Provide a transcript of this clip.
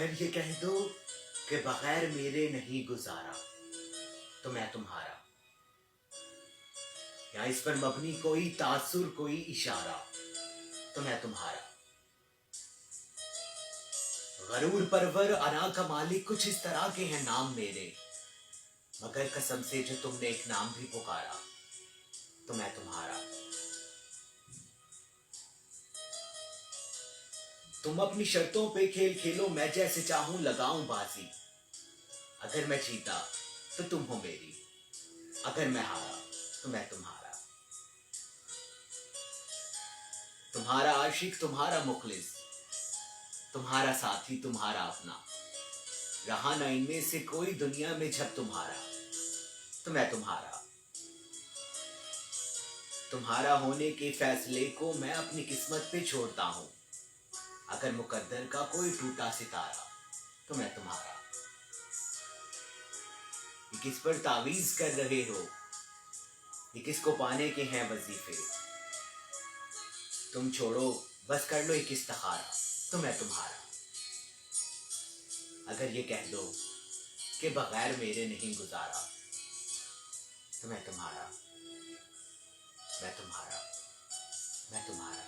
अगर ये कह दो कि बगैर मेरे नहीं गुजारा तो मैं तुम्हारा, या इस पर मबनी कोई तासुर कोई इशारा तो मैं तुम्हारा। गरूर परवर अना का मालिक कुछ इस तरह के हैं नाम मेरे, मगर कसम से जो तुमने एक नाम भी पुकारा तो मैं तुम्हारा। तुम अपनी शर्तों पे खेल खेलो, मैं जैसे चाहूं लगाऊं बाजी। अगर मैं जीता तो तुम हो मेरी, अगर मैं हारा तो मैं तुम्हारा। तुम्हारा आशिक तुम्हारा मुखलिस, तुम्हारा साथी तुम्हारा अपना, रहा ना इनमें से कोई दुनिया में जब तुम्हारा तो मैं तुम्हारा। तुम्हारा होने के फैसले को मैं अपनी किस्मत पे छोड़ता हूं, अगर मुकद्दर का कोई टूटा सितारा तो मैं तुम्हारा। ये किस पर तावीज कर रहे हो, ये किसको पाने के हैं वजीफे, तुम छोड़ो बस कर लो एक इस्तिखारा तो मैं तुम्हारा। अगर ये कह दो कि बगैर मेरे नहीं गुजारा तो मैं तुम्हारा, मैं तुम्हारा, मैं तुम्हारा।